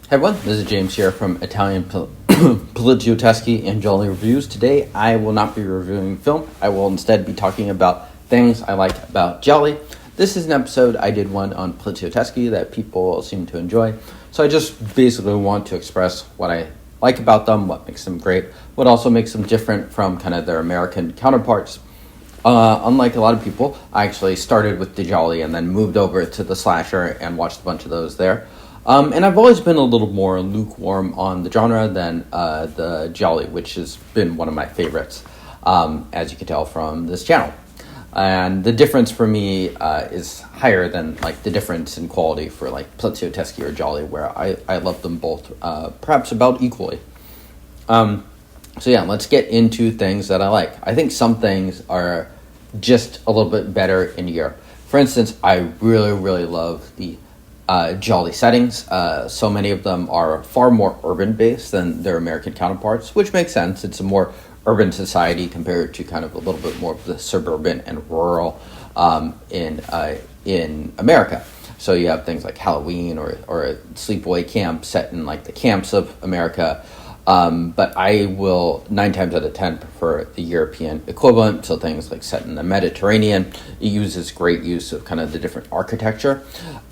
Hey everyone, this is James here from Italian Poliziotteschi and Gialli Reviews. Today I will not be reviewing film, I will instead be talking about things I like about Gialli. This is an episode, I did one on Poliziotteschi that people seem to enjoy, so I just basically want to express what I like about them, what makes them great, what also makes them different from kind of their American counterparts. Unlike a lot of people, I actually started with the Gialli and then moved over to the slasher and watched a bunch of those there. And I've always been a little more lukewarm on the genre than the Gialli, which has been one of my favorites, as you can tell from this channel. And the difference for me is higher than like the difference in quality for like Poliziotteschi or Gialli, where I love them both perhaps about equally. So yeah, let's get into things that I like. I think some things are just a little bit better in Europe. For instance, I really love the Gialli settings. So many of them are far more urban-based than their American counterparts, which makes sense. It's a more urban society compared to kind of a little bit more of the suburban and rural in America. So you have things like Halloween or a sleepaway camp set in like the camps of America. But I will 9 times out of 10 prefer the European equivalent. So things like set in the Mediterranean. It uses great use of kind of the different architecture.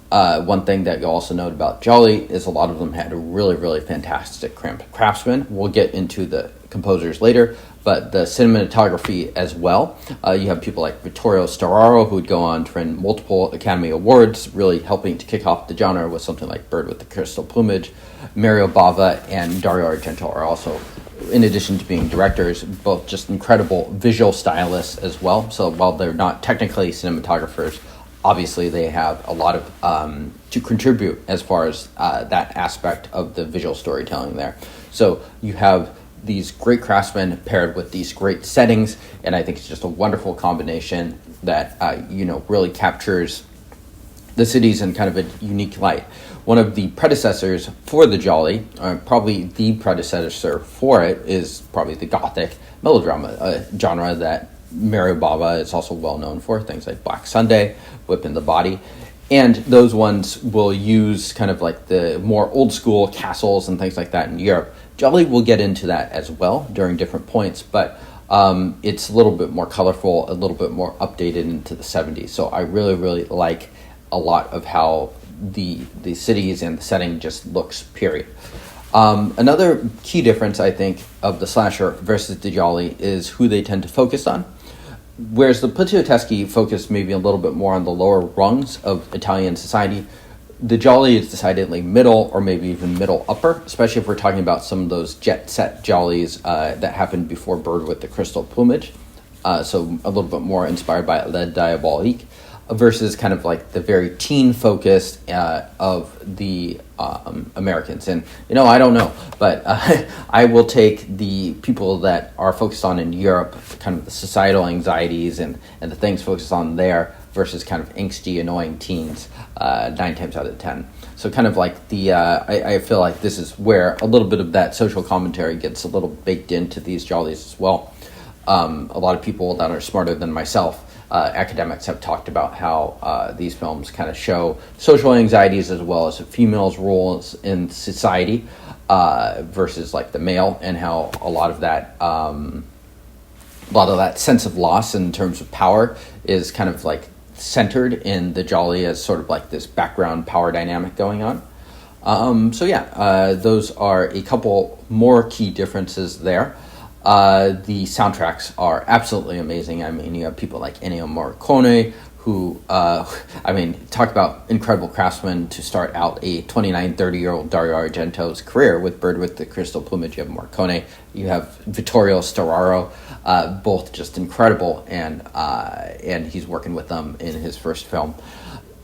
One thing that you'll also note about Gialli is a lot of them had really fantastic craftsmen. We'll get into the composers later, but the cinematography as well. You have people like Vittorio Storaro, who would go on to win multiple Academy Awards, really helping to kick off the genre with something like Bird with the Crystal Plumage. Mario Bava and Dario Argento are also, in addition to being directors, both just incredible visual stylists as well. So while they're not technically cinematographers, obviously they have a lot of to contribute as far as that aspect of the visual storytelling there. So you have these great craftsmen paired with these great settings, and I think it's just a wonderful combination that really captures the cities in kind of a unique light. One of the predecessors for the Gialli, probably the predecessor for it, is probably the Gothic melodrama, a genre that Mario Bava is also well known for, things like Black Sunday, Whip in the Body. And those ones will use kind of like the more old school castles and things like that in Europe. Gialli will get into that as well during different points, but it's a little bit more colorful, a little bit more updated into the 70s. So I really like a lot of how the cities and the setting just looks, period. Another key difference, I think, of the slasher versus the Gialli is who they tend to focus on. Whereas the Poliziotteschi focus maybe a little bit more on the lower rungs of Italian society, the Gialli is decidedly middle or maybe even middle upper, especially if we're talking about some of those jet set Giallis that happened before Bird with the Crystal Plumage. So a little bit more inspired by Le Diabolique versus kind of like the very teen focused of the Americans. And, I don't know, but I will take the people that are focused on in Europe, kind of the societal anxieties and the things focused on there versus kind of angsty, annoying teens 9 times out of 10. So kind of like the, I feel like this is where a little bit of that social commentary gets a little baked into these Giallis as well. A lot of people that are smarter than myself, academics, have talked about how these films kind of show social anxieties as well as females' roles in society versus like the male, and how a lot of that sense of loss in terms of power is kind of like centered in the Gialli as sort of like this background power dynamic going on. Those are a couple more key differences there. The soundtracks are absolutely amazing. I mean, you have people like Ennio Morricone, who, talk about incredible craftsmen to start out a 29, 30-year-old Dario Argento's career with Bird with the Crystal Plumage. You have Morricone, you have Vittorio Storaro, both just incredible, and he's working with them in his first film.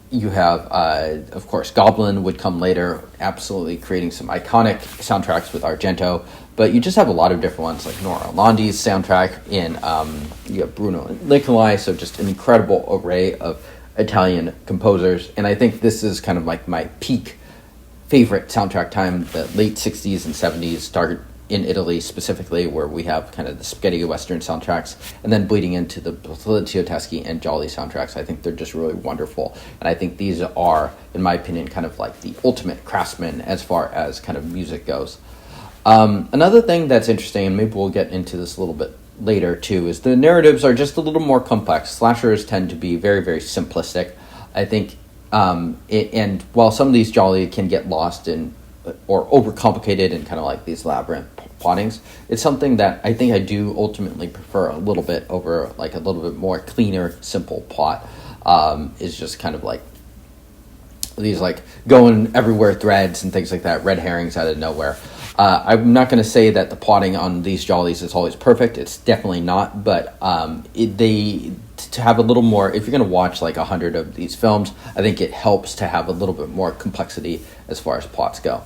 You have, of course, Goblin would come later, absolutely creating some iconic soundtracks with Argento. But you just have a lot of different ones, like Nora Landi's soundtrack, and you have Bruno Nicolai, so just an incredible array of Italian composers. And I think this is kind of like my peak favorite soundtrack time, the late 60s and 70s, started in Italy specifically, where we have kind of the spaghetti western soundtracks, and then bleeding into the Poliziotteschi and Gialli soundtracks. I think they're just really wonderful, and I think these are, in my opinion, kind of like the ultimate craftsmen as far as kind of music goes. Another thing that's interesting, and maybe we'll get into this a little bit later too, is the narratives are just a little more complex. Slashers tend to be very, very simplistic. I think, and while some of these Gialli can get lost in or overcomplicated and kind of like these labyrinth plottings, it's something that I think I do ultimately prefer a little bit over like a little bit more cleaner, simple plot. Is just kind of like these like going everywhere threads and things like that, red herrings out of nowhere. I'm not going to say that the plotting on these Giallis is always perfect. It's definitely not, but to have a little more, if you're going to watch like 100 of these films, I think it helps to have a little bit more complexity as far as plots go.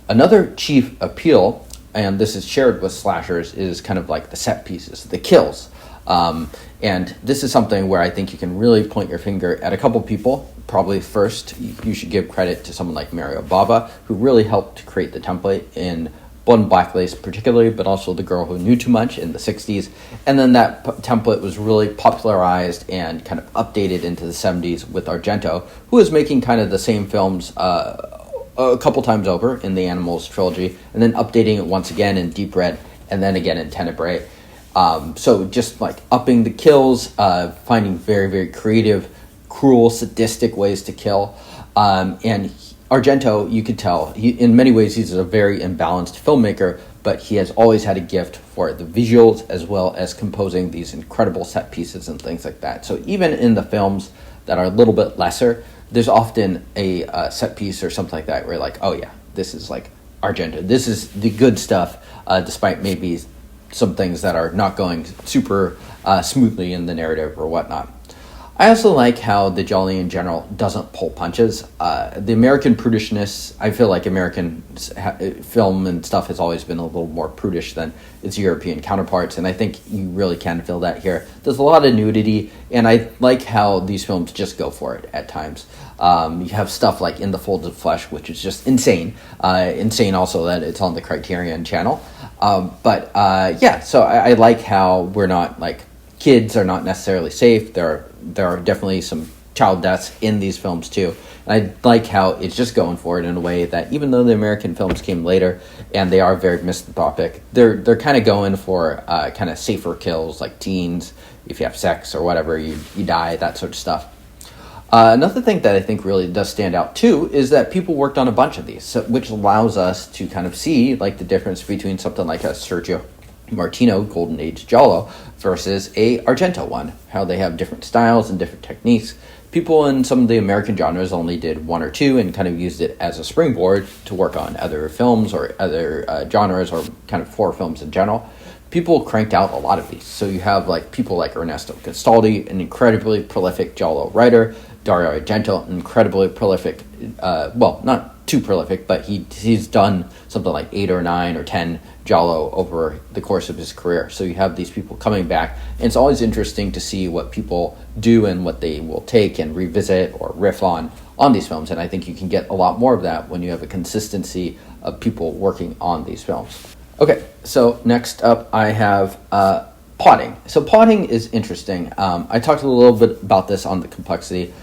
Another chief appeal, and this is shared with slashers, is kind of like the set pieces, the kills. And this is something where I think you can really point your finger at a couple people. Probably first, you should give credit to someone like Mario Bava, who really helped to create the template in Blood and Black Lace particularly, but also The Girl Who Knew Too Much in the 60s. And then that template was really popularized and kind of updated into the 70s with Argento, who was making kind of the same films a couple times over in the Animals trilogy, and then updating it once again in Deep Red, and then again in Tenebrae. So just like upping the kills, finding very, very creative, cruel, sadistic ways to kill. And Argento, you could tell, in many ways he's a very imbalanced filmmaker, but he has always had a gift for the visuals as well as composing these incredible set pieces and things like that. So even in the films that are a little bit lesser, there's often a set piece or something like that where you're like, oh yeah, this is like Argento. This is the good stuff, despite maybe some things that are not going super smoothly in the narrative or whatnot. I also like how the Gialli in general doesn't pull punches. The American prudishness, I feel like American film and stuff has always been a little more prudish than its European counterparts, and I think you really can feel that here. There's a lot of nudity, and I like how these films just go for it at times. You have stuff like In the Folds of Flesh, which is just insane. Insane also that it's on the Criterion channel. So I like how we're not like, kids are not necessarily safe. There are definitely some child deaths in these films too. And I like how it's just going for it in a way that even though the American films came later and they are very misanthropic, they're kind of going for kind of safer kills like teens. If you have sex or whatever, you die, that sort of stuff. Another thing that I think really does stand out too is that people worked on a bunch of these, which allows us to kind of see like the difference between something like a Sergio Martino Golden Age Giallo versus a Argento one, how they have different styles and different techniques. People in some of the American genres only did one or two and kind of used it as a springboard to work on other films or other genres or kind of horror films in general. People cranked out a lot of these. So you have like people like Ernesto Gastaldi, an incredibly prolific Giallo writer, Dario Argento, incredibly prolific, not too prolific, but he's done something like 8 or 9 or 10 Giallo over the course of his career. So you have these people coming back, and it's always interesting to see what people do and what they will take and revisit or riff on these films, and I think you can get a lot more of that when you have a consistency of people working on these films. Okay, so next up I have plotting. So plotting is interesting. I talked a little bit about this on the complexity,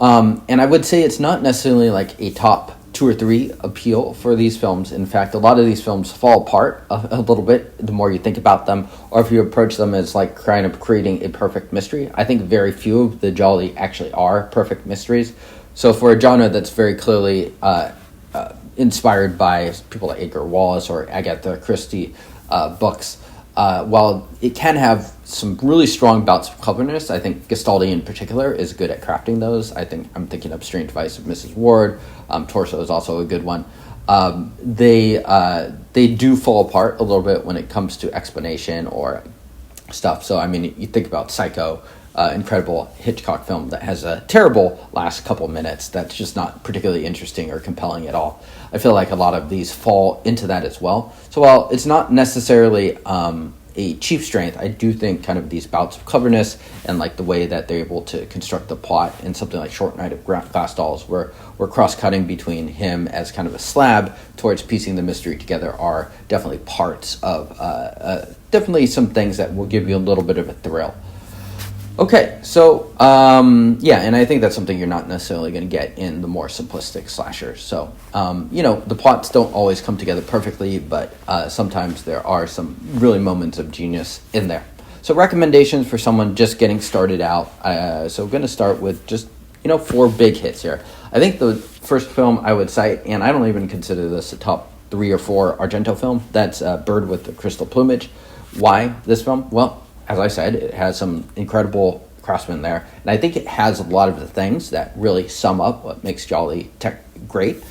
and I would say it's not necessarily like a top 2 or 3 appeal for these films. In fact, a lot of these films fall apart a little bit the more you think about them, or if you approach them as like kind of creating a perfect mystery. I think very few of the Gialli actually are perfect mysteries. So for a genre that's very clevely inspired by people like Edgar Wallace or Agatha Christie books, while it can have some really strong bouts of cleverness, I think Gastaldi in particular is good at crafting those. I'm thinking of Strange Vice of Mrs. Wardh. Torso is also a good one. They do fall apart a little bit when it comes to explanation or stuff. So, I mean, you think about Psycho, incredible Hitchcock film that has a terrible last couple minutes that's just not particularly interesting or compelling at all. I feel like a lot of these fall into that as well. So while it's not necessarily a chief strength. I do think kind of these bouts of cleverness and like the way that they're able to construct the plot in something like Short Night of Glass Dolls, where we're cross-cutting between him as kind of a slab towards piecing the mystery together, are definitely parts of definitely some things that will give you a little bit of a thrill. Okay, so, and I think that's something you're not necessarily going to get in the more simplistic slashers. So, the plots don't always come together perfectly, but sometimes there are some really moments of genius in there. So, recommendations for someone just getting started out. So, we're going to start with just, 4 big hits here. I think the first film I would cite, and I don't even consider this a top 3 or 4 Argento film, that's Bird with the Crystal Plumage. Why this film? Well, as I said, it has some incredible craftsmen there, and I think it has a lot of the things that really sum up what makes Gialli great.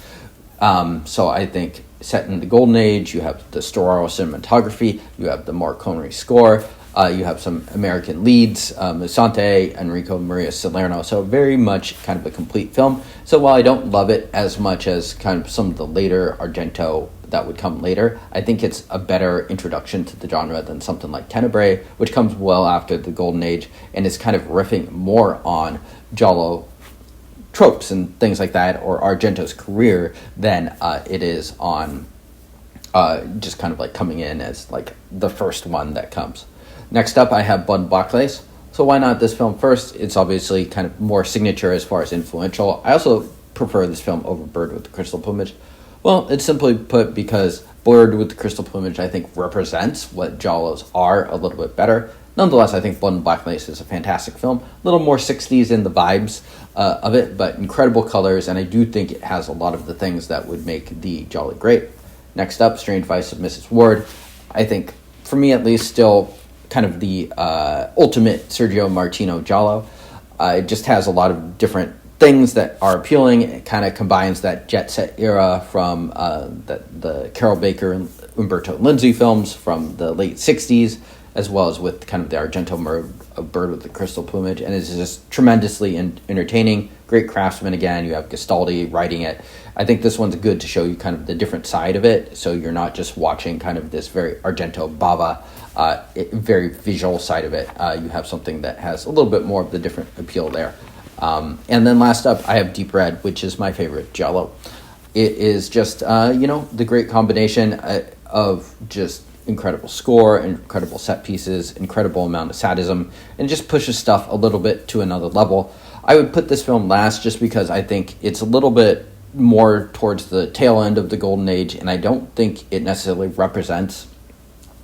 So I think set in the Golden Age, you have the Storaro cinematography, you have the Morricone score, you have some American leads, Musante, Enrico Maria Salerno, so very much kind of a complete film. So while I don't love it as much as kind of some of the later Argento that would come later, I think it's a better introduction to the genre than something like Tenebrae, which comes well after the Golden Age and is kind of riffing more on Giallo tropes and things like that, or Argento's career, than it is on just kind of like coming in as like the first one that comes. Next up, I have Blood and Black Lace. So why not this film first? It's obviously kind of more signature as far as influential. I also prefer this film over Bird with the Crystal Plumage. Well, it's simply put because Bird with the Crystal Plumage, I think, represents what Giallos are a little bit better. Nonetheless, I think Blood and Black Lace is a fantastic film. A little more 60s in the vibes of it, but incredible colors, and I do think it has a lot of the things that would make the Gialli great. Next up, Strange Vice of Mrs. Wardh. I think, for me at least, still kind of the ultimate Sergio Martino Giallo. It just has a lot of different things that are appealing. It kind of combines that jet set era from the Carol Baker and Umberto Lindsay films from the late 60s, as well as with kind of the Argento mode of Bird with the Crystal Plumage, and it's just tremendously entertaining. Great craftsman again. You have Gastaldi writing it. I think this one's good to show you kind of the different side of it, so you're not just watching kind of this very Argento bava, very visual side of it. You have something that has a little bit more of the different appeal there. And then last up, I have Deep Red, which is my favorite Giallo. It is just, the great combination of just incredible score, incredible set pieces, incredible amount of sadism, and it just pushes stuff a little bit to another level. I would put this film last just because I think it's a little bit more towards the tail end of the Golden Age, and I don't think it necessarily represents,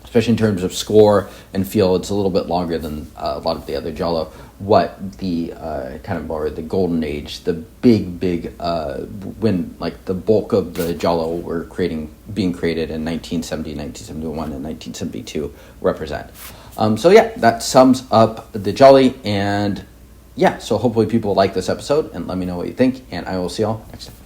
especially in terms of score and feel, it's a little bit longer than a lot of the other Giallo, what the kind of more the Golden Age, the big when like the bulk of the Giallo were being created in 1970, 1971, and 1972 represent. That sums up the Gialli, and so hopefully people like this episode, and let me know what you think, and I will see y'all next time.